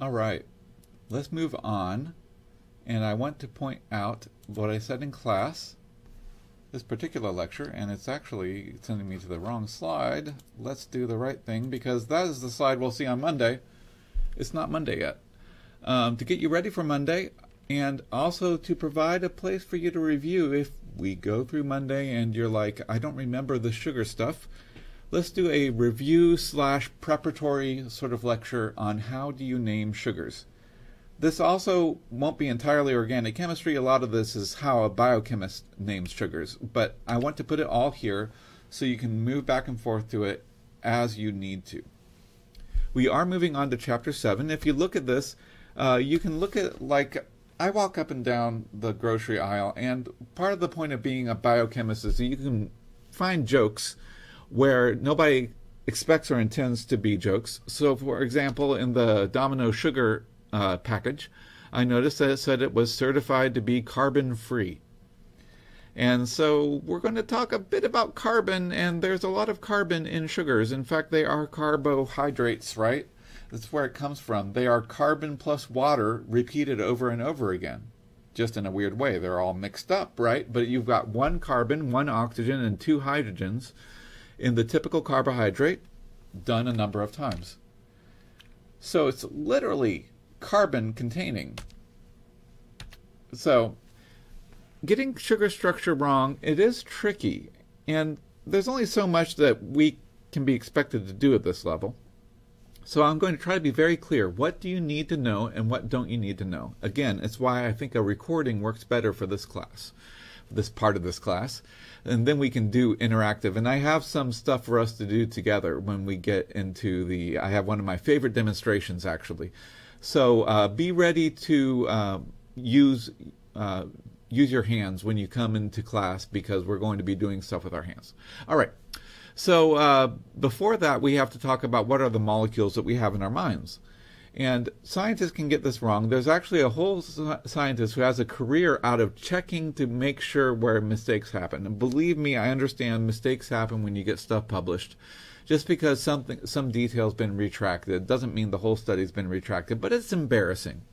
All right, let's move on. And I want to point out what I said in class, this particular lecture, and it's actually sending me to the wrong slide. Let's do the right thing because that is the slide we'll see on Monday. It's not Monday yet. To get you ready for Monday and also to provide a place for you to review if we go through Monday and you're like, I don't remember the sugar stuff. Let's do a review / preparatory sort of lecture on how do you name sugars. This also won't be entirely organic chemistry. A lot of this is how a biochemist names sugars, but I want to put it all here so you can move back and forth to it as you need to. We are moving on to Chapter 7. If you look at this, you can look at, like, I walk up and down the grocery aisle, and part of the point of being a biochemist is that you can find jokes where nobody expects or intends to be jokes. So, for example, in the Domino sugar package, I noticed that it said it was certified to be carbon-free. And so we're going to talk a bit about carbon, and there's a lot of carbon in sugars. In fact, they are carbohydrates, right? That's where it comes from. They are carbon plus water repeated over and over again, just in a weird way. They're all mixed up, right? But you've got one carbon, one oxygen, and two hydrogens in the typical carbohydrate, done a number of times. So it's literally carbon containing. So getting sugar structure wrong, it is tricky, and there's only so much that we can be expected to do at this level. So I'm going to try to be very clear. What do you need to know and what don't you need to know? Again, it's why I think a recording works better for this class, this part of this class, and then we can do interactive. And I have some stuff for us to do together when we get into I have one of my favorite demonstrations actually. So be ready to use your hands when you come into class because we're going to be doing stuff with our hands. All right. So before that, we have to talk about what are the molecules that we have in our minds. And scientists can get this wrong. There's actually a whole scientist who has a career out of checking to make sure where mistakes happen. And believe me, I understand mistakes happen when you get stuff published. Just because some detail's been retracted doesn't mean the whole study's been retracted, but it's embarrassing.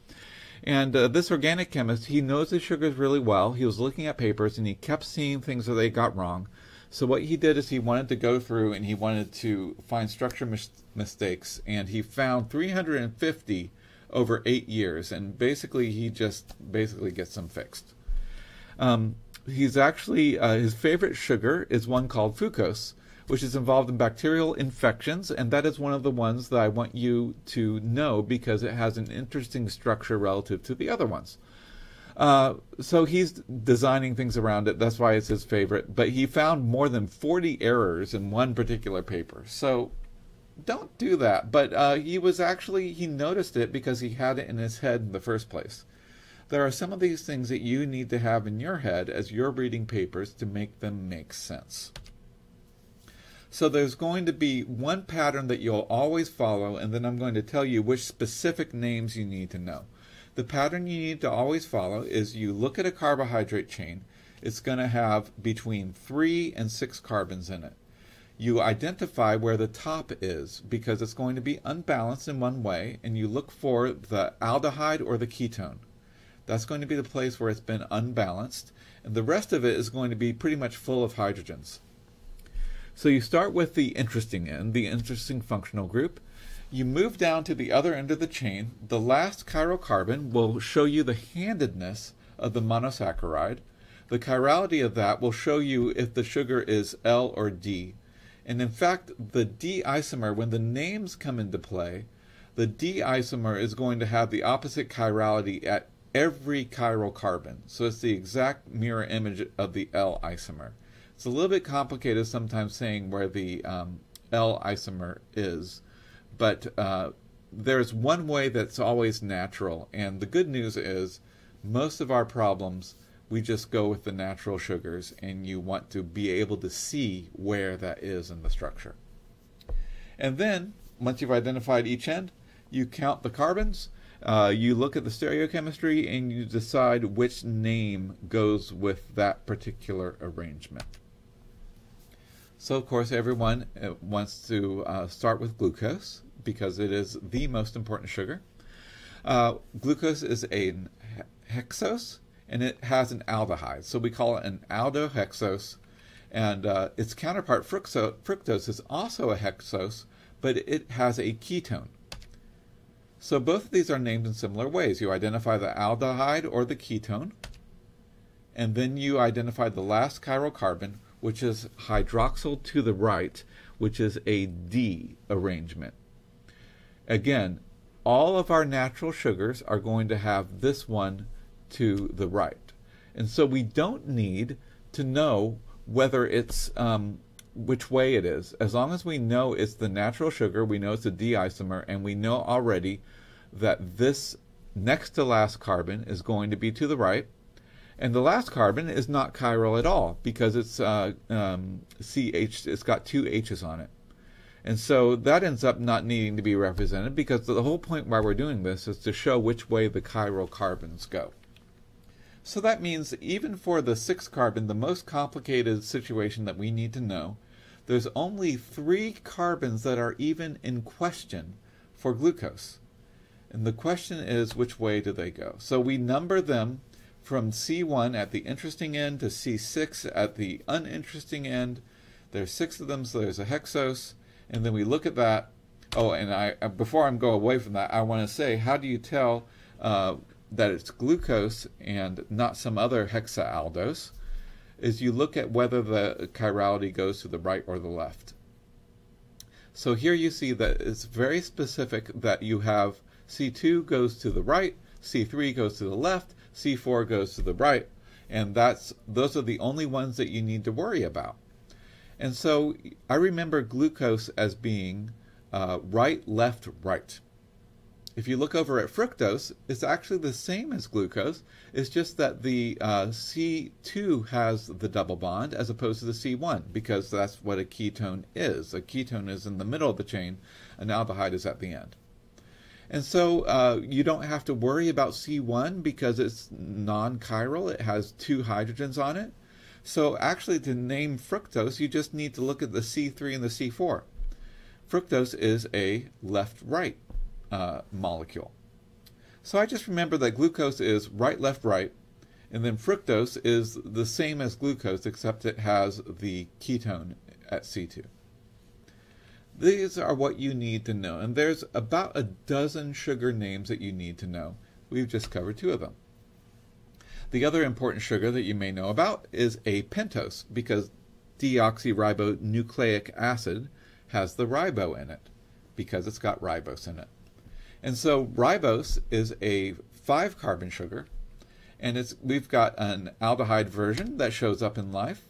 And this organic chemist, he knows the sugars really well. He was looking at papers and he kept seeing things that they got wrong. So what he did is he wanted to go through and he wanted to find structure mistakes, and he found 350 over 8 years, and basically he just gets them fixed. He's actually, his favorite sugar is one called fucose, which is involved in bacterial infections, and that is one of the ones that I want you to know because it has an interesting structure relative to the other ones. So he's designing things around it. That's why it's his favorite. But he found more than 40 errors in one particular paper. So don't do that. But he noticed it because he had it in his head in the first place. There are some of these things that you need to have in your head as you're reading papers to make them make sense. So there's going to be one pattern that you'll always follow, and then I'm going to tell you which specific names you need to know. The pattern you need to always follow is you look at a carbohydrate chain. It's going to have between 3 and 6 carbons in it. You identify where the top is because it's going to be unbalanced in one way, and you look for the aldehyde or the ketone. That's going to be the place where it's been unbalanced, and the rest of it is going to be pretty much full of hydrogens. So you start with the interesting end, the interesting functional group. You move down to the other end of the chain. The last chiral carbon will show you the handedness of the monosaccharide. The chirality of that will show you if the sugar is L or D. And in fact, the D isomer, when the names come into play, the D isomer is going to have the opposite chirality at every chiral carbon. So it's the exact mirror image of the L isomer. It's a little bit complicated sometimes saying where the L isomer is. But there's one way that's always natural, and the good news is most of our problems, we just go with the natural sugars, and you want to be able to see where that is in the structure. And then, once you've identified each end, you count the carbons, you look at the stereochemistry, and you decide which name goes with that particular arrangement. So, of course, everyone wants to start with glucose, because it is the most important sugar. Glucose is a hexose, and it has an aldehyde. So we call it an aldohexose. And its counterpart, fructose, is also a hexose, but it has a ketone. So both of these are named in similar ways. You identify the aldehyde or the ketone, and then you identify the last chiral carbon, which is hydroxyl to the right, which is a D arrangement. Again, all of our natural sugars are going to have this one to the right. And so we don't need to know whether it's which way it is. As long as we know it's the natural sugar, we know it's a D isomer, and we know already that this next to last carbon is going to be to the right, and the last carbon is not chiral at all because it's CH. It's got two H's on it, and so that ends up not needing to be represented because the whole point why we're doing this is to show which way the chiral carbons go. So that means even for the 6th carbon, the most complicated situation that we need to know, there's only 3 carbons that are even in question for glucose. And the question is, which way do they go? So we number them from C1 at the interesting end to C6 at the uninteresting end. There's 6 of them, so there's a hexose. And then we look at that. Oh, and before I go away from that, I want to say, how do you tell that it's glucose and not some other hexaaldose? Is you look at whether the chirality goes to the right or the left. So here you see that it's very specific that you have C2 goes to the right, C3 goes to the left, C4 goes to the right, and those are the only ones that you need to worry about. And so I remember glucose as being right, left, right. If you look over at fructose, it's actually the same as glucose. It's just that the C2 has the double bond as opposed to the C1, because that's what a ketone is. A ketone is in the middle of the chain, an aldehyde is at the end. And so you don't have to worry about C1 because it's non-chiral. It has 2 hydrogens on it. So actually to name fructose, you just need to look at the C3 and the C4. Fructose is a left-right molecule. So I just remember that glucose is right, left, right, and then fructose is the same as glucose except it has the ketone at C2. These are what you need to know, and there's about a dozen sugar names that you need to know. We've just covered 2 of them. The other important sugar that you may know about is a pentose, because deoxyribonucleic acid has the ribo in it, because it's got ribose in it. And so ribose is a 5-carbon sugar, and we've got an aldehyde version that shows up in life.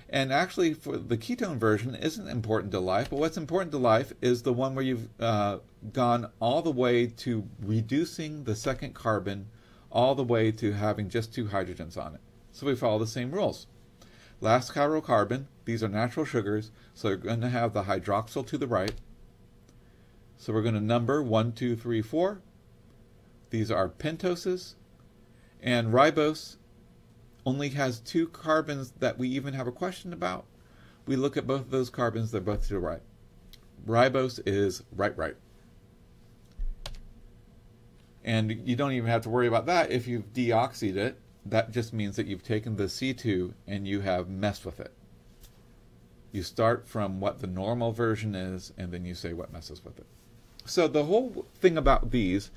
And actually, for the ketone version isn't important to life, but what's important to life is the one where you've gone all the way to reducing the 2nd carbon all the way to having just 2 hydrogens on it. So we follow the same rules. Last chiral carbon, these are natural sugars, so they're going to have the hydroxyl to the right. So we're going to number 1, 2, 3, 4. These are pentoses, and ribose only has 2 carbons that we even have a question about. We look at both of those carbons, they're both to the right. Ribose is right, right. And you don't even have to worry about that if you've deoxied it. That just means that you've taken the C2 and you have messed with it. You start from what the normal version is, and then you say what messes with it. So the whole thing about these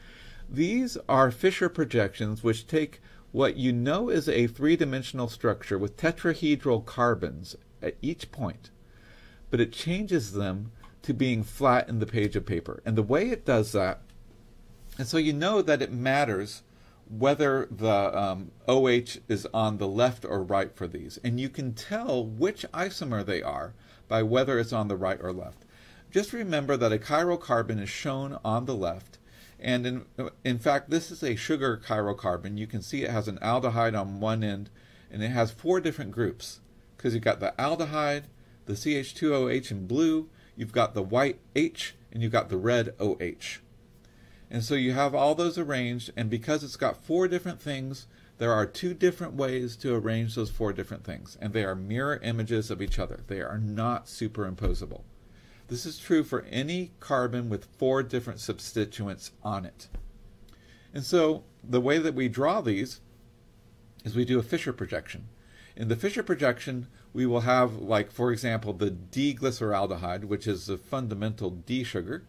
are Fisher projections, which take what you know is a 3-dimensional structure with tetrahedral carbons at each point, but it changes them to being flat in the page of paper. And the way it does that, and so you know that it matters whether the OH is on the left or right for these. And you can tell which isomer they are by whether it's on the right or left. Just remember that a chiral carbon is shown on the left. And in fact, this is a sugar chiral carbon. You can see it has an aldehyde on one end, and it has 4 different groups. Because you've got the aldehyde, the CH2OH in blue, you've got the white H, and you've got the red OH. And so you have all those arranged, and because it's got 4 different things, there are 2 different ways to arrange those 4 different things. And they are mirror images of each other. They are not superimposable. This is true for any carbon with 4 different substituents on it. And so the way that we draw these is we do a Fischer projection. In the Fischer projection, we will have, like, for example, the D-glyceraldehyde, which is the fundamental D sugar,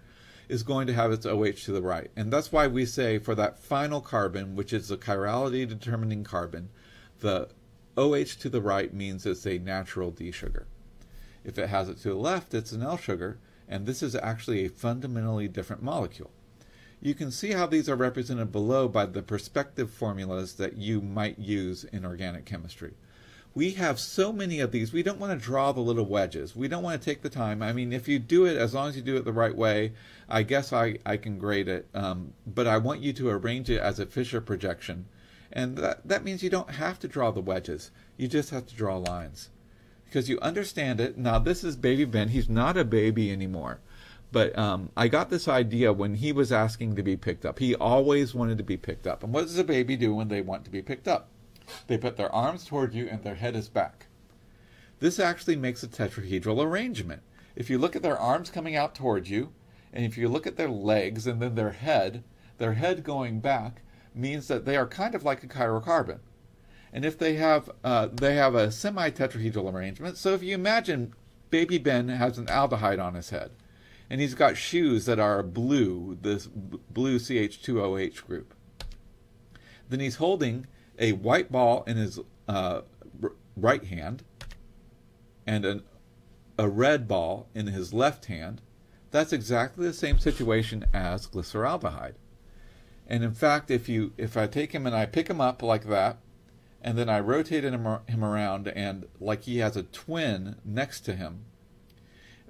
is going to have its OH to the right. And that's why we say for that final carbon, which is the chirality determining carbon, the OH to the right means it's a natural D sugar. If it has it to the left, it's an L sugar, and this is actually a fundamentally different molecule. You can see how these are represented below by the perspective formulas that you might use in organic chemistry. We have so many of these, we don't want to draw the little wedges. We don't want to take the time. I mean, if you do it, as long as you do it the right way, I guess I can grade it. But I want you to arrange it as a Fischer projection. And that means you don't have to draw the wedges. You just have to draw lines. Because you understand it. Now, this is baby Ben. He's not a baby anymore. But I got this idea when he was asking to be picked up. He always wanted to be picked up. And what does a baby do when they want to be picked up? They put their arms toward you and their head is back. This actually makes a tetrahedral arrangement. If you look at their arms coming out toward you, and if you look at their legs and then their head going back means that they are kind of like a chirocarbon. And if they have a semi-tetrahedral arrangement, so if you imagine baby Ben has an aldehyde on his head, and he's got shoes that are blue, this blue CH2OH group, then he's holding a white ball in his right hand and a red ball in his left hand. That's exactly the same situation as glyceraldehyde. And in fact, if I take him and I pick him up like that, and then I rotate him around, and like he has a twin next to him,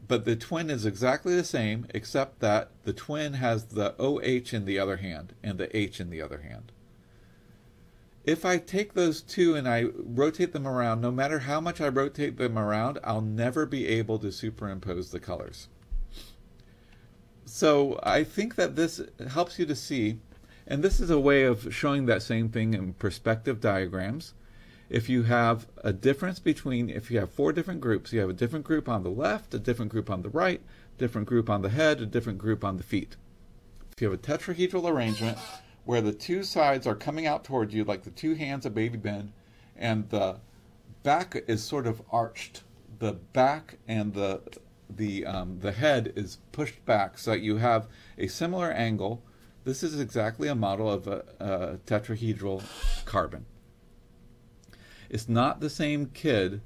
but the twin is exactly the same, except that the twin has the OH in the other hand and the H in the other hand. If I take those two and I rotate them around, no matter how much I rotate them around, I'll never be able to superimpose the colors. So I think that this helps you to see, and this is a way of showing that same thing in perspective diagrams. If you have a difference between, if you have four different groups, you have a different group on the left, a different group on the right, a different group on the head, a different group on the feet. If you have a tetrahedral arrangement, where the two sides are coming out toward you like the two hands of baby Ben, and the back is sort of arched. The back and the head is pushed back so that you have a similar angle. This is exactly a model of a tetrahedral carbon. It's not the same kid.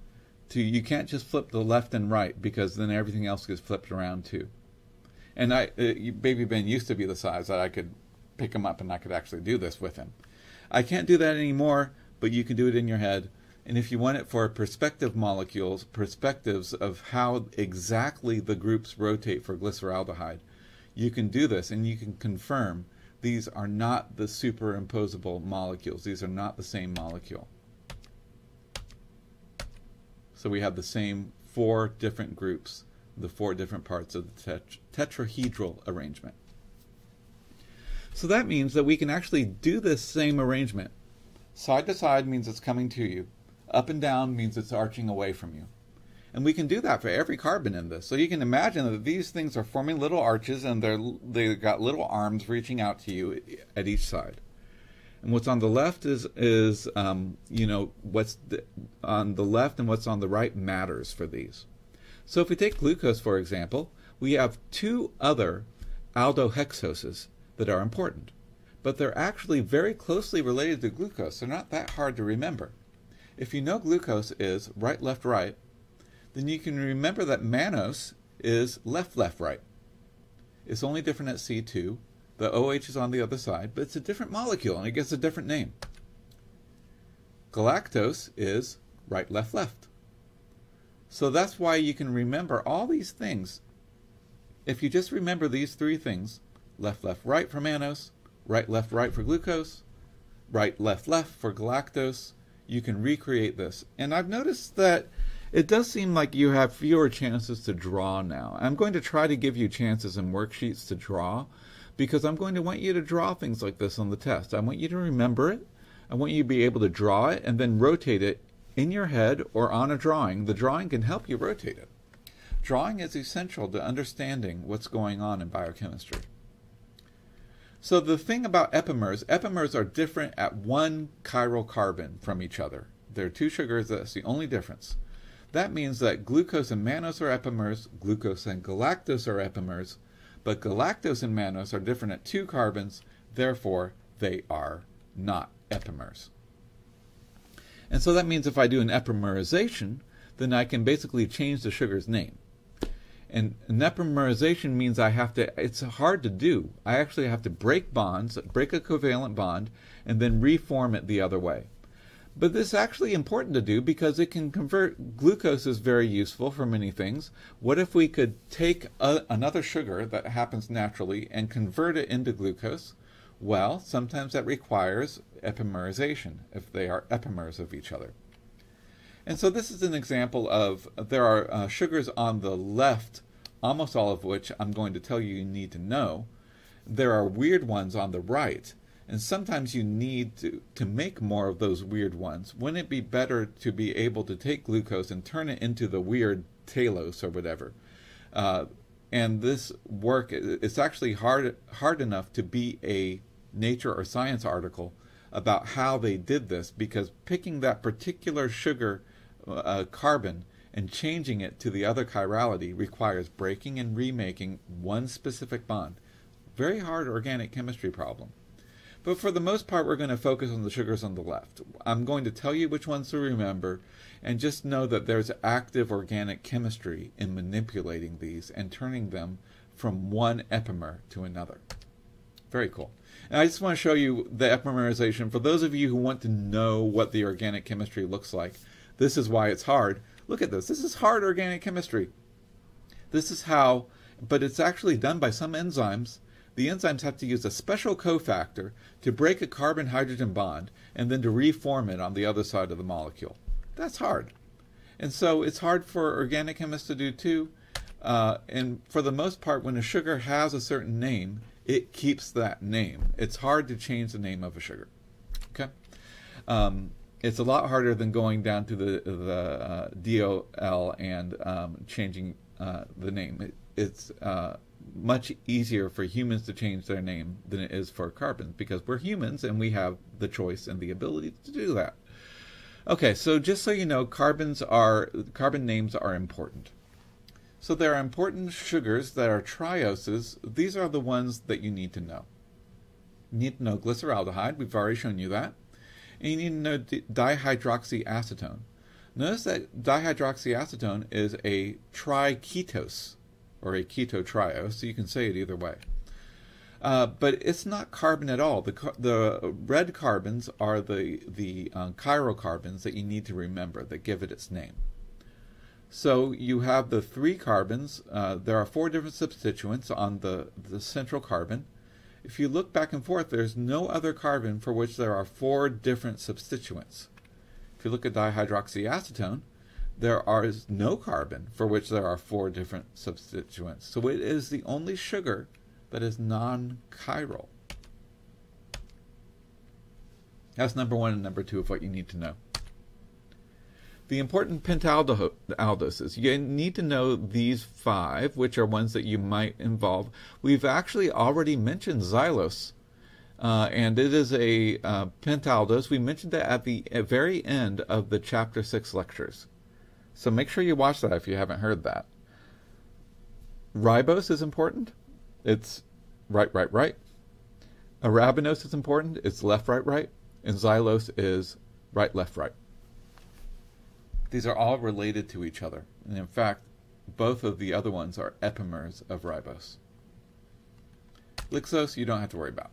You can't just flip the left and right, because then everything else gets flipped around too. And baby Ben used to be the size that I could pick him up and I could actually do this with him. I can't do that anymore, but you can do it in your head. And if you want it for perspective molecules, perspectives of how exactly the groups rotate for glyceraldehyde, you can do this and you can confirm these are not the superimposable molecules. These are not the same molecule. So we have the same four different groups, the four different parts of the tetrahedral arrangement. So that means that we can actually do this same arrangement. Side to side means it's coming to you. Up and down means it's arching away from you. And we can do that for every carbon in this. So you can imagine that these things are forming little arches, and they've got little arms reaching out to you at each side. And what's on the left is what's on the left and what's on the right matters for these. So if we take glucose, for example, we have two other aldohexoses that are important, but they're actually very closely related to glucose. They're not that hard to remember. If you know glucose is right, left, right, then you can remember that mannose is left, left, right. It's only different at C2. The OH is on the other side, but it's a different molecule and it gets a different name. Galactose is right, left, left. So that's why you can remember all these things. If you just remember these three things, left, left, right for mannose, right, left, right for glucose, right, left, left for galactose, you can recreate this. And I've noticed that it does seem like you have fewer chances to draw now. I'm going to try to give you chances in worksheets to draw, because I'm going to want you to draw things like this on the test. I want you to remember it. I want you to be able to draw it and then rotate it in your head or on a drawing. The drawing can help you rotate it. Drawing is essential to understanding what's going on in biochemistry. So the thing about epimers are different at one chiral carbon from each other. There are two sugars, that's the only difference. That means that glucose and mannose are epimers, glucose and galactose are epimers, but galactose and mannose are different at two carbons, therefore they are not epimers. And so that means if I do an epimerization, then I can basically change the sugar's name. And an epimerization means it's hard to do. I actually have to break bonds, break a covalent bond, and then reform it the other way. But this is actually important to do because it can convert, glucose is very useful for many things. What if we could take another sugar that happens naturally and convert it into glucose? Well, sometimes that requires epimerization if they are epimers of each other. And so this is an example of, there are sugars on the left, almost all of which I'm going to tell you need to know. There are weird ones on the right, and sometimes you need to make more of those weird ones. Wouldn't it be better to be able to take glucose and turn it into the weird talose or whatever? And this work, it's actually hard enough to be a Nature or Science article about how they did this, because picking that particular sugar carbon and changing it to the other chirality requires breaking and remaking one specific bond. Very hard organic chemistry problem. But for the most part, we're going to focus on the sugars on the left. I'm going to tell you which ones to remember, and just know that there's active organic chemistry in manipulating these and turning them from one epimer to another. Very cool. And I just want to show you the epimerization. For those of you who want to know what the organic chemistry looks like, this is why it's hard. Look at this. This is hard organic chemistry. This is how, but it's actually done by some enzymes. The enzymes have to use a special cofactor to break a carbon-hydrogen bond and then to reform it on the other side of the molecule. That's hard. And so it's hard for organic chemists to do too. And for the most part, when a sugar has a certain name, it keeps that name. It's hard to change the name of a sugar. Okay? It's a lot harder than going down to the DOL and changing the name. It's much easier for humans to change their name than it is for carbons, because we're humans and we have the choice and the ability to do that. Okay, so just so you know, carbon names are important. So there are important sugars that are trioses. These are the ones that you need to know. You need to know glyceraldehyde. We've already shown you that. And you need to know dihydroxyacetone. Notice that dihydroxyacetone is a triketose, or a ketotriose, so you can say it either way. But it's not carbon at all. The red carbons are the chiral carbons that you need to remember that give it its name. So you have the three carbons. There are four different substituents on the central carbon. If you look back and forth, there's no other carbon for which there are four different substituents. If you look at dihydroxyacetone, there is no carbon for which there are four different substituents. So it is the only sugar that is non-chiral. That's number one and number two of what you need to know. The important pentaldoses. You need to know these five, which are ones that you might involve. We've actually already mentioned xylose, and it is a pentaldose. We mentioned that at the very end of the Chapter 6 lectures. So make sure you watch that if you haven't heard that. Ribose is important. It's right, right, right. Arabinose is important. It's left, right, right. And xylose is right, left, right. These are all related to each other. And in fact, both of the other ones are epimers of ribose. Lixose, you don't have to worry about.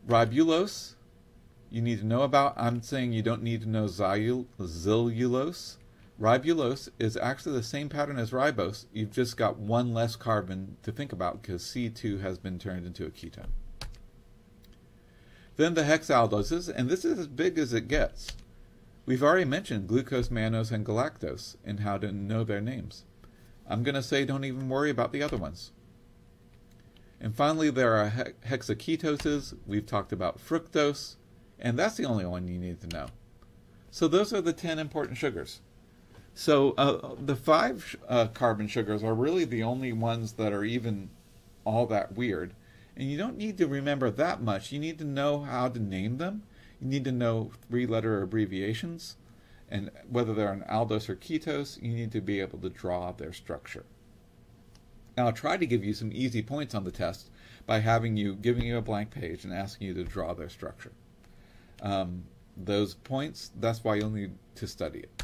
Ribulose, you need to know about. I'm saying you don't need to know xylulose. Ribulose is actually the same pattern as ribose. You've just got one less carbon to think about because C2 has been turned into a ketone. Then the hexaldoses, and this is as big as it gets. We've already mentioned glucose, mannose, and galactose and how to know their names. I'm going to say don't even worry about the other ones. And finally, there are hexaketoses. We've talked about fructose, and that's the only one you need to know. So those are the 10 important sugars. So the 5 carbon sugars are really the only ones that are even all that weird. And you don't need to remember that much. You need to know how to name them. You need to know three-letter abbreviations. And whether they're an aldose or ketose, you need to be able to draw their structure. Now, I'll try to give you some easy points on the test by giving you a blank page and asking you to draw their structure. Those points, that's why you'll need to study it.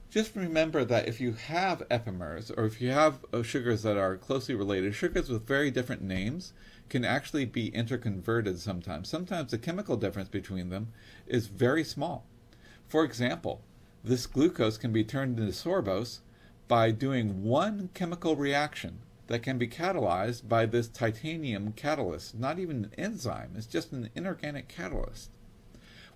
Just remember that if you have epimers, or if you have sugars that are closely related, sugars with very different names can actually be interconverted sometimes. Sometimes the chemical difference between them is very small. For example, this glucose can be turned into sorbose by doing one chemical reaction that can be catalyzed by this titanium catalyst. Not even an enzyme, it's just an inorganic catalyst.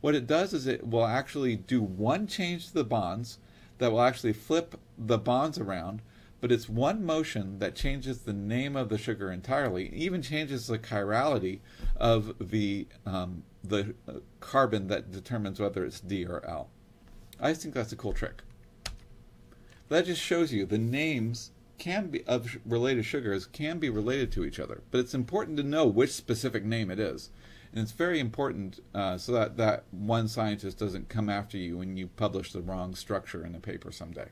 What it does is it will actually do one change to the bonds that will actually flip the bonds around, but it's one motion that changes the name of the sugar entirely, even changes the chirality of the carbon that determines whether it's D or L. I just think that's a cool trick. That just shows you the names of related sugars can be related to each other, but it's important to know which specific name it is. And it's very important so that one scientist doesn't come after you when you publish the wrong structure in a paper someday.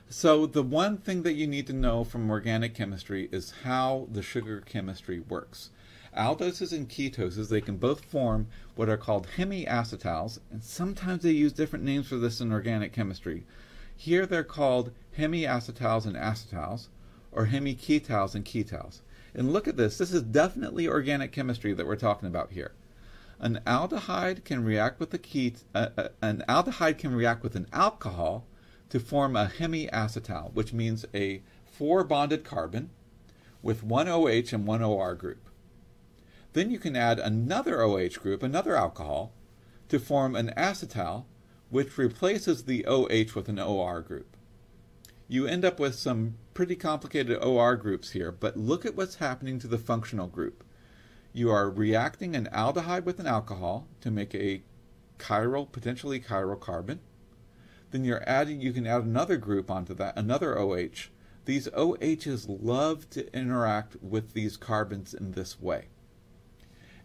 So the one thing that you need to know from organic chemistry is how the sugar chemistry works. Aldoses and ketoses, they can both form what are called hemiacetals, and sometimes they use different names for this in organic chemistry. Here they're called hemiacetals and acetals, or hemiketals and ketals. And look at this. This is definitely organic chemistry that we're talking about here. An aldehyde can react with an alcohol to form a hemiacetal, which means a 4-bonded carbon with one OH and one OR group. Then you can add another OH group, another alcohol, to form an acetal, which replaces the OH with an OR group. You end up with some pretty complicated OR groups here, but look at what's happening to the functional group. You are reacting an aldehyde with an alcohol to make a potentially chiral carbon. Then you can add another group onto that, another OH. These OHs love to interact with these carbons in this way.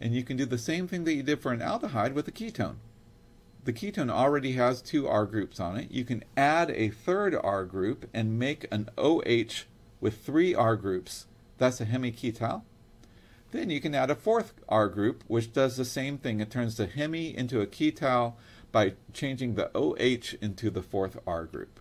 And you can do the same thing that you did for an aldehyde with a ketone. The ketone already has 2 R groups on it. You can add a third R group and make an OH with 3 R groups. That's a hemiketal. Then you can add a 4th R group, which does the same thing. It turns the hemi into a ketal by changing the OH into the 4th R group.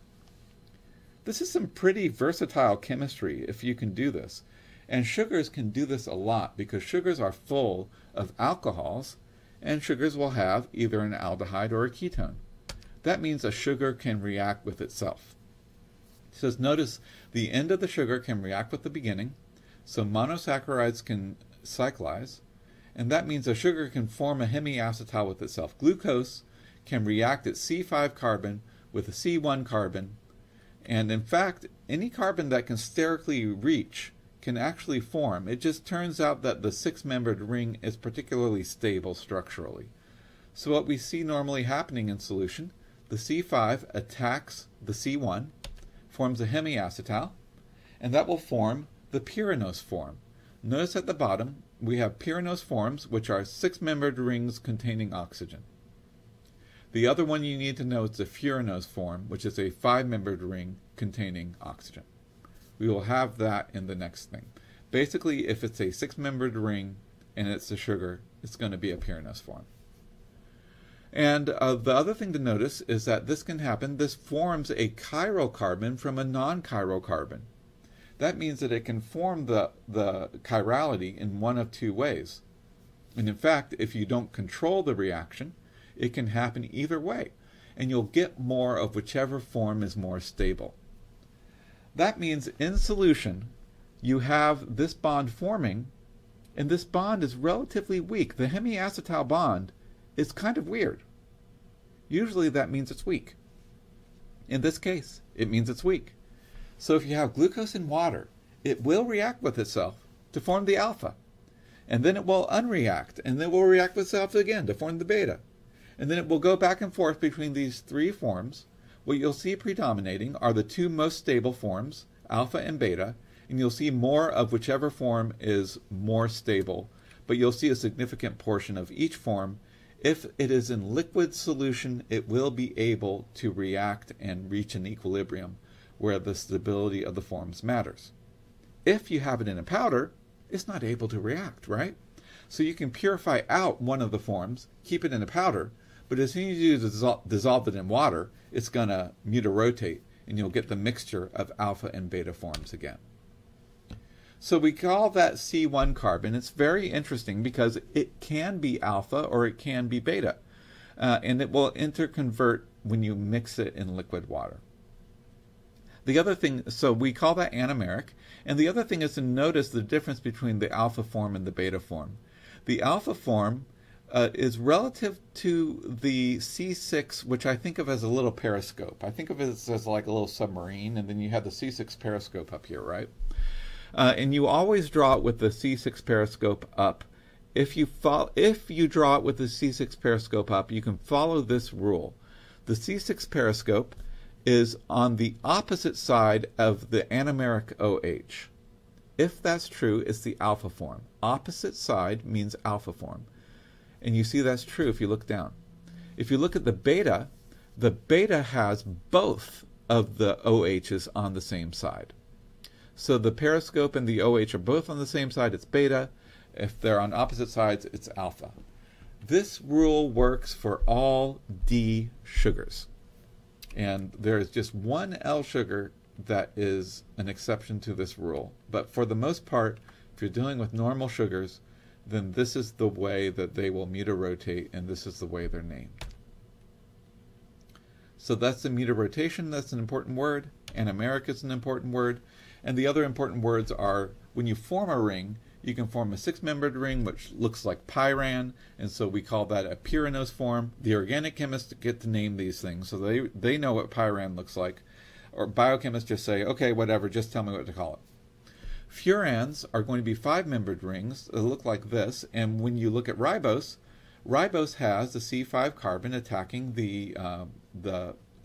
This is some pretty versatile chemistry if you can do this. And sugars can do this a lot because sugars are full of alcohols, and sugars will have either an aldehyde or a ketone. That means a sugar can react with itself. It says, notice the end of the sugar can react with the beginning, so monosaccharides can cyclize, and that means a sugar can form a hemiacetal with itself. Glucose can react its C5 carbon with a C1 carbon, and in fact, any carbon that can sterically reach can actually form. It just turns out that the 6-membered ring is particularly stable structurally. So what we see normally happening in solution, the C5 attacks the C1, forms a hemiacetal, and that will form the pyranose form. Notice at the bottom we have pyranose forms, which are 6-membered rings containing oxygen. The other one you need to know is the furanose form, which is a 5-membered ring containing oxygen. We will have that in the next thing. Basically, if it's a 6-membered ring and it's a sugar, it's going to be a pyranose form. And the other thing to notice is that this can happen. This forms a chiral carbon from a non-chiral carbon. That means that it can form the chirality in one of 2 ways. And in fact, if you don't control the reaction, it can happen either way, and you'll get more of whichever form is more stable. That means in solution, you have this bond forming, and this bond is relatively weak. The hemiacetal bond is kind of weird. Usually that means it's weak. In this case, it means it's weak. So if you have glucose in water, it will react with itself to form the alpha, and then it will unreact, and then it will react with itself again to form the beta. And then it will go back and forth between these 3 forms. What you'll see predominating are the 2 most stable forms, alpha and beta, and you'll see more of whichever form is more stable, but you'll see a significant portion of each form. If it is in liquid solution, it will be able to react and reach an equilibrium where the stability of the forms matters. If you have it in a powder, it's not able to react, right? So you can purify out one of the forms, keep it in a powder, but as soon as you dissolve it in water, it's going to mutarotate, and you'll get the mixture of alpha and beta forms again. So we call that C1 carbon. It's very interesting because it can be alpha or it can be beta, and it will interconvert when you mix it in liquid water. The other thing, so we call that anomeric, and the other thing is to notice the difference between the alpha form and the beta form. The alpha form is relative to the C6, which I think of as a little periscope. I think of it as like a little submarine, and then you have the C6 periscope up here, right? And you always draw it with the C6 periscope up. If you draw it with the C6 periscope up, you can follow this rule. The C6 periscope is on the opposite side of the anomeric OH. If that's true, it's the alpha form. Opposite side means alpha form. And you see that's true if you look down. If you look at the beta has both of the OHs on the same side. So the periscope and the OH are both on the same side, it's beta. If they're on opposite sides, it's alpha. This rule works for all D sugars. And there is just one L sugar that is an exception to this rule. But for the most part, if you're dealing with normal sugars, then this is the way that they will mutarotate, and this is the way they're named. So that's the mutarotation. That's an important word. Anomeric is an important word. And the other important words are, when you form a ring, you can form a six-membered ring, which looks like pyran, and so we call that a pyranose form. The organic chemists get to name these things, so they know what pyran looks like. Or biochemists just say, okay, whatever, just tell me what to call it. Furans are going to be five-membered rings that look like this, and when you look at ribose, ribose has the C5 carbon attacking the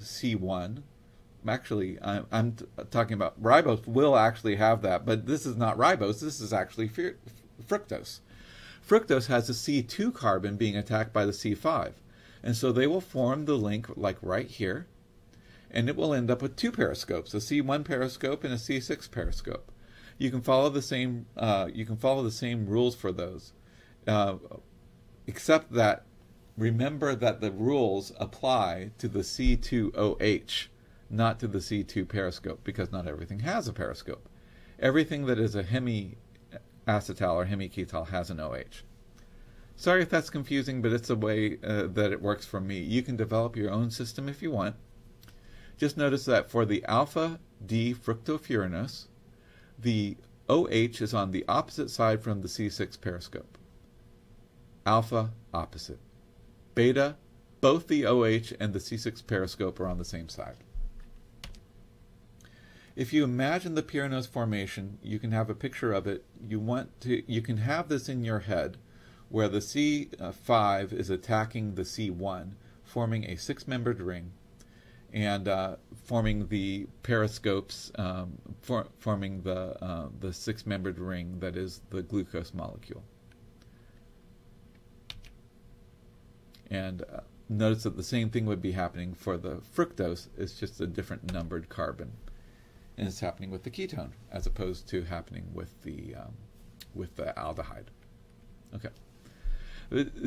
C1. Actually, I'm talking about ribose will actually have that, but this is not ribose, this is actually fructose. Fructose has a C2 carbon being attacked by the C5, and so they will form the link like right here, and it will end up with two periscopes, a C1 periscope and a C6 periscope. You can follow the same rules for those, except that remember that the rules apply to the C2OH, not to the C2 periscope, because not everything has a periscope. Everything that is a hemi-acetal or hemi-ketal has an OH. Sorry if that's confusing, but it's the way that it works for me. You can develop your own system if you want. Just notice that for the alpha D fructofuranose, the OH is on the opposite side from the C6 periscope. Alpha, opposite. Beta, both the OH and the C6 periscope are on the same side. If you imagine the pyranose formation, you can have a picture of it. You can have this in your head where the C5 is attacking the C1, forming a six-membered ring, and forming the periscopes, forming the six-membered ring that is the glucose molecule. And notice that the same thing would be happening for the fructose. It's just a different numbered carbon. And it's happening with the ketone as opposed to happening with the aldehyde. Okay.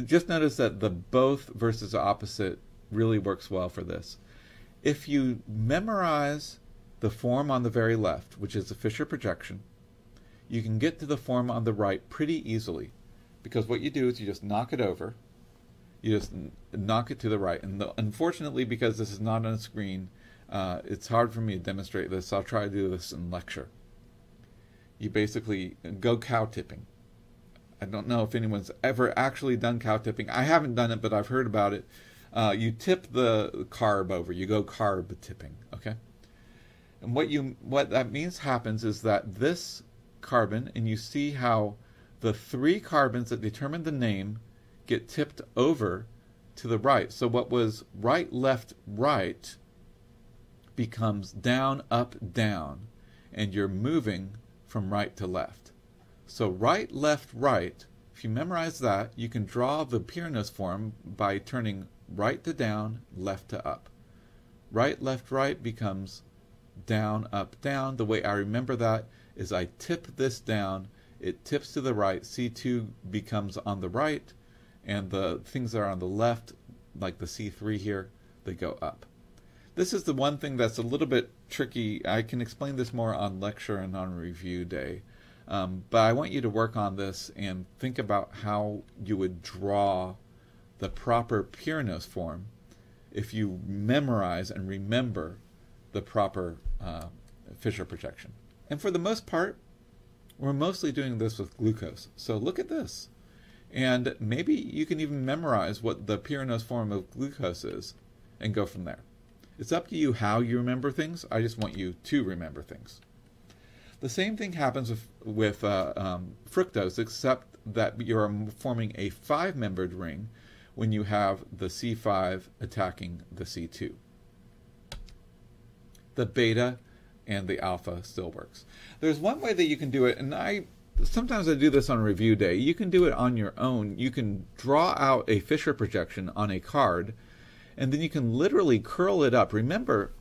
Just notice that the both versus opposite really works well for this. If you memorize the form on the very left, which is the Fischer projection, you can get to the form on the right pretty easily, because what you do is you just knock it over, you just knock it to the right. And unfortunately, because this is not on a screen, it's hard for me to demonstrate this. I'll try to do this in lecture. You basically go cow tipping. I don't know if anyone's ever actually done cow tipping. I haven't done it, but I've heard about it. You tip the carb over. You go carb tipping, okay? And what that means happens is that this carbon, and you see how the three carbons that determine the name get tipped over to the right. So what was right, left, right becomes down, up, down. and you're moving from right to left. So right, left, right, if you memorize that, you can draw the pyranose form by turning right to down, left to up. Right, left, right becomes down, up, down. The way I remember that is I tip this down, it tips to the right, C2 becomes on the right, and the things that are on the left, like the C3 here, they go up. This is the one thing that's a little bit tricky. I can explain this more on lecture and on review day. But I want you to work on this and think about how you would draw the proper pyranose form if you memorize and remember the proper Fischer projection. And for the most part, we're mostly doing this with glucose. So look at this. And maybe you can even memorize what the pyranose form of glucose is and go from there. It's up to you how you remember things. I just want you to remember things. The same thing happens with fructose, except that you're forming a 5-membered ring when you have the C5 attacking the C2. The beta and the alpha still works. There's one way that you can do it, and sometimes I do this on review day. You can do it on your own. You can draw out a Fischer projection on a card, and then you can literally curl it up. Remember,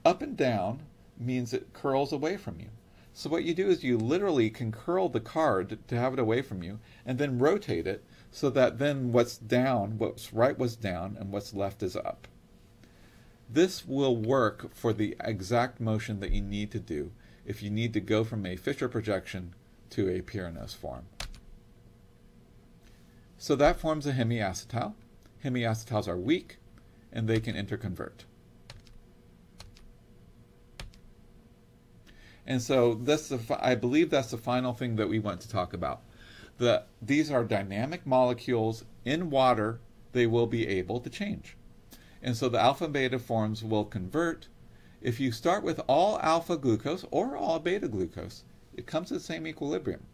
up and down means it curls away from you. So what you do is you literally can curl the card to have it away from you, and then rotate it so that then what's down, what's right was down, and what's left is up. This will work for the exact motion that you need to do if you need to go from a Fischer projection to a pyranose form. So that forms a hemiacetal. Hemiacetals are weak, and they can interconvert. And so I believe that's the final thing that we want to talk about. These are dynamic molecules in water. They will be able to change. And so the alpha and beta forms will convert. If you start with all alpha glucose or all beta glucose, it comes to the same equilibrium.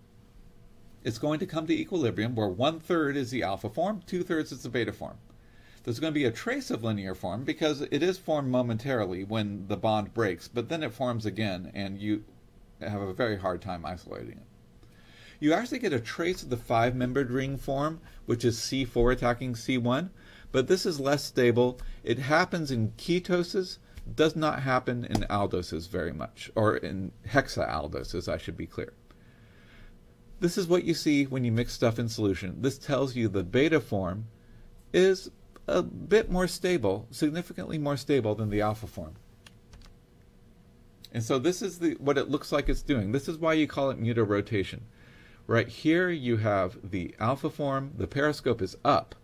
It's going to come to equilibrium where 1/3 is the alpha form, 2/3 is the beta form. There's going to be a trace of linear form because it is formed momentarily when the bond breaks, but then it forms again and you have a very hard time isolating it. You actually get a trace of the 5-membered ring form, which is C4 attacking C1, but this is less stable. It happens in ketoses, does not happen in aldoses very much, or in hexaaldoses, I should be clear. This is what you see when you mix stuff in solution. This tells you the beta form is a bit more stable, significantly more stable than the alpha form. And so this is what it looks like it's doing. This is why you call it mutarotation. Right here you have the alpha form, the periscope is up,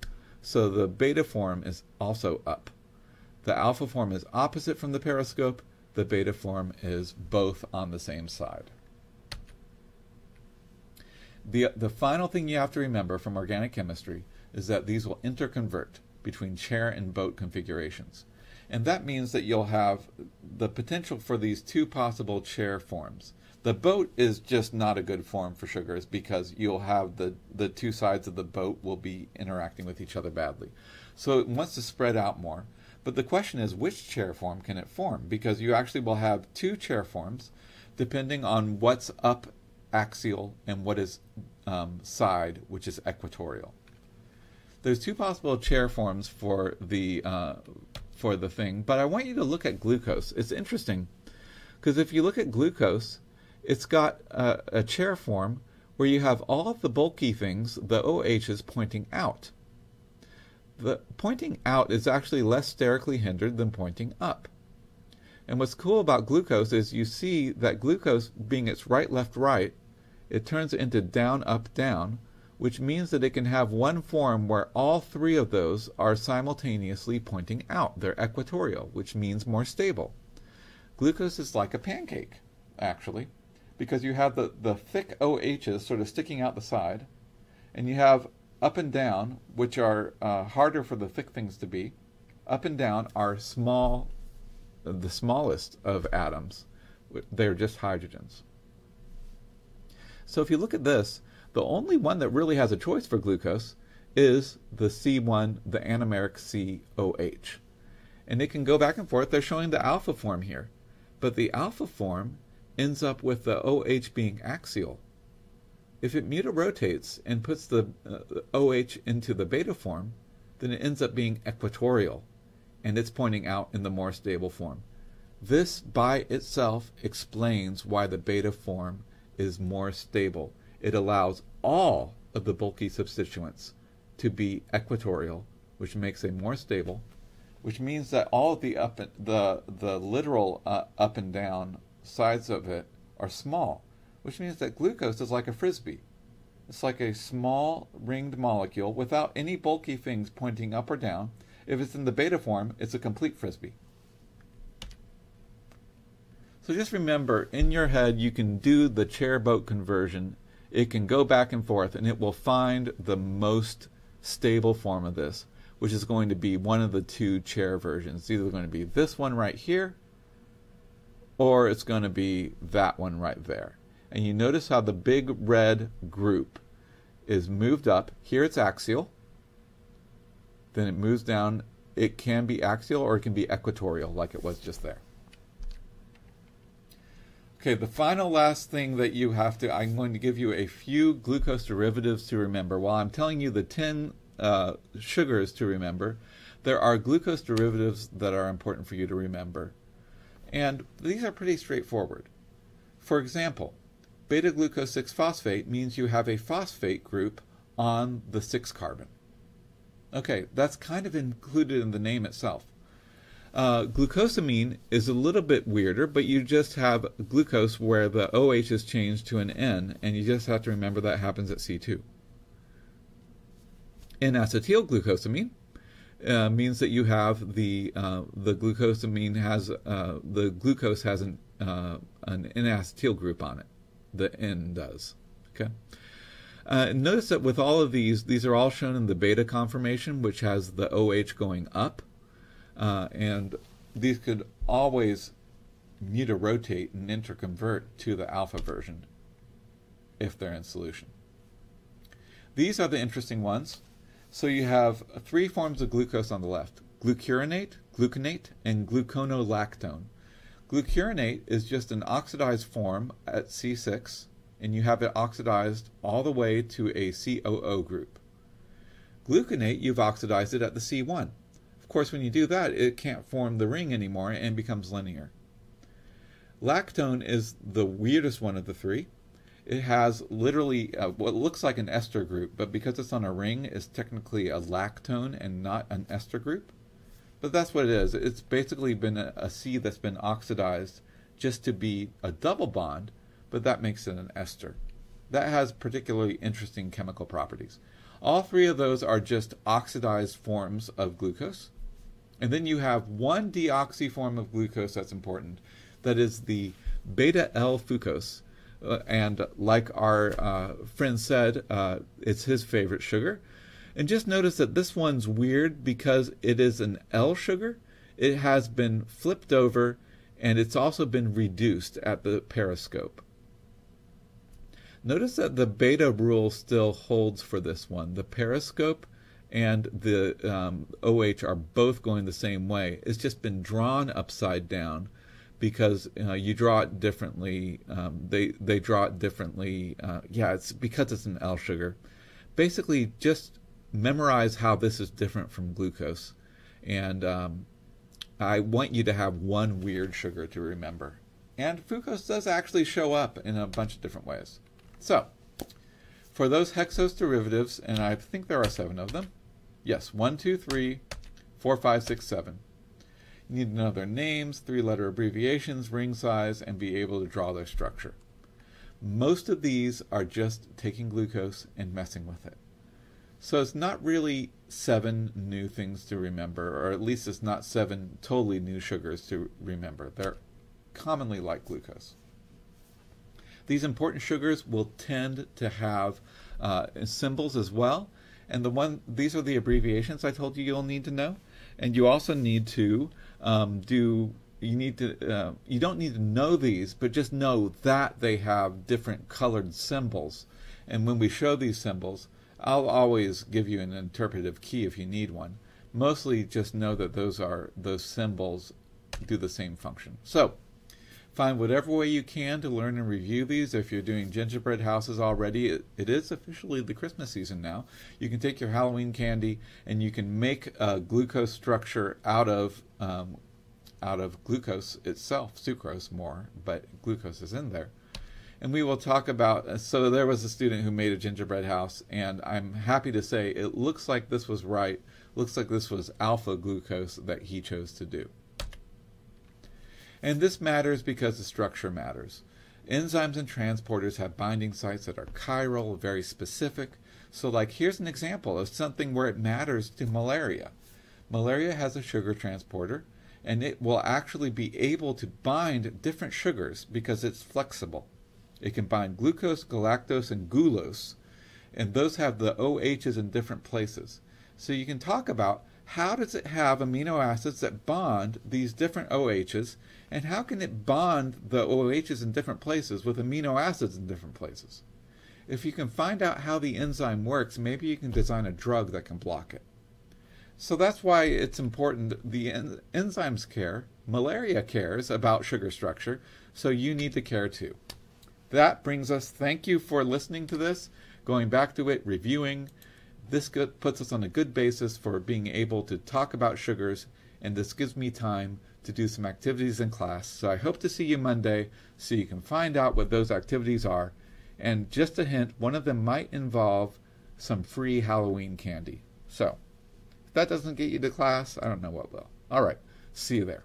so the beta form is also up. The alpha form is opposite from the periscope, the beta form is both on the same side. The final thing you have to remember from organic chemistry is that these will interconvert between chair and boat configurations. And that means that you'll have the potential for these two possible chair forms. The boat is just not a good form for sugars because you'll have the two sides of the boat will be interacting with each other badly. So it wants to spread out more. But the question is, which chair form can it form? Because you actually will have two chair forms depending on what's up axial and what is side, which is equatorial. There's two possible chair forms for the thing, but I want you to look at glucose. It's interesting because if you look at glucose, it's got a chair form where you have all of the bulky things, the OHs, pointing out. The pointing out is actually less sterically hindered than pointing up. And what's cool about glucose is you see that glucose, being its right, left, right, it turns into down, up, down, which means that it can have one form where all three of those are simultaneously pointing out. They're equatorial, which means more stable. Glucose is like a pancake, actually, because you have the thick OHs sort of sticking out the side, and you have up and down, which are harder for the thick things to be. Up and down are small, the smallest of atoms. They're just hydrogens. So if you look at this, the only one that really has a choice for glucose is the C1, the anomeric COH. And it can go back and forth. They're showing the alpha form here. But the alpha form ends up with the OH being axial. If it mutarotates and puts the OH into the beta form, then it ends up being equatorial, and it's pointing out in the more stable form. This by itself explains why the beta form is more stable. It allows all of the bulky substituents to be equatorial, which makes it more stable, which means that all of the literal up and down sides of it are small, which means that glucose is like a frisbee. It's like a small ringed molecule without any bulky things pointing up or down. If it's in the beta form, it's a complete frisbee. So just remember, in your head, you can do the chair-boat conversion. It can go back and forth, and it will find the most stable form of this, which is going to be one of the two chair versions. It's either going to be this one right here, or it's going to be that one right there. And you notice how the big red group is moved up. Here it's axial. Then it moves down. It can be axial or it can be equatorial like it was just there. Okay, the final last thing that you have to, I'm going to give you a few glucose derivatives to remember. While I'm telling you the 10 sugars to remember, there are glucose derivatives that are important for you to remember. And these are pretty straightforward. For example, beta-glucose 6-phosphate means you have a phosphate group on the 6 carbon. Okay, that's kind of included in the name itself. Glucosamine is a little bit weirder, but you just have glucose where the OH is changed to an N, and you just have to remember that happens at C2. N-acetylglucosamine means that you have the glucosamine has the glucose has an N-acetyl group on it. The N does. Okay. Notice that with all of these are all shown in the beta conformation, which has the OH going up, and these could always mutarotate and interconvert to the alpha version if they're in solution. These are the interesting ones. So you have 3 forms of glucose on the left: glucuronate, gluconate, and gluconolactone. Glucuronate is just an oxidized form at C6, and you have it oxidized all the way to a COO group. Gluconate, you've oxidized it at the C1. Of course, when you do that, it can't form the ring anymore and becomes linear. Lactone is the weirdest one of the 3. It has literally what looks like an ester group, but because it's on a ring, it's technically a lactone and not an ester group. But that's what it is. It's basically been a C that's been oxidized just to be a double bond, but that makes it an ester. That has particularly interesting chemical properties. All 3 of those are just oxidized forms of glucose. And then you have one deoxy form of glucose that's important. That is the beta-L-fucose. And like our friend said, it's his favorite sugar. And just notice that this one's weird because it is an L sugar. It has been flipped over, and it's also been reduced at the periscope. Notice that the beta rule still holds for this one. The periscope and the OH are both going the same way. It's just been drawn upside down because you draw it differently. They draw it differently. Yeah, it's because it's an L sugar. Basically, just memorize how this is different from glucose. And I want you to have one weird sugar to remember. And fructose does actually show up in a bunch of different ways. So, for those hexose derivatives, and I think there are 7 of them. Yes, 1, 2, 3, 4, 5, 6, 7. You need to know their names, 3-letter abbreviations, ring size, and be able to draw their structure. Most of these are just taking glucose and messing with it. So it's not really 7 new things to remember, or at least it's not 7 totally new sugars to remember. They're commonly like glucose. These important sugars will tend to have symbols as well, and these are the abbreviations I told you you'll need to know. And you also need to you don't need to know these, but just know that they have different colored symbols. And when we show these symbols, I'll always give you an interpretive key if you need one. Mostly just know that those symbols do the same function. So, Find whatever way you can to learn and review these. If you're doing gingerbread houses already, it is officially the Christmas season now. You can take your Halloween candy and you can make a glucose structure out of glucose itself, sucrose more, but glucose is in there. And we will talk about, so there was a student who made a gingerbread house, and I'm happy to say it looks like this was right. Looks like this was alpha glucose that he chose to do. And this matters because the structure matters. Enzymes and transporters have binding sites that are chiral, very specific. So like here's an example of something where it matters to malaria. Malaria has a sugar transporter, and it will actually be able to bind different sugars because it's flexible. It can bind glucose, galactose, and gulose, and those have the OHs in different places. So you can talk about how does it have amino acids that bond these different OHs, and how can it bond the OHs in different places with amino acids in different places? If you can find out how the enzyme works, maybe you can design a drug that can block it. So that's why it's important. The enzymes care, malaria cares about sugar structure, so you need to care too. That brings us, thank you for listening to this, going back to it, reviewing. This puts us on a good basis for being able to talk about sugars, and this gives me time to do some activities in class. So I hope to see you Monday so you can find out what those activities are. And just a hint, one of them might involve some free Halloween candy. So if that doesn't get you to class, I don't know what will. All right, see you there.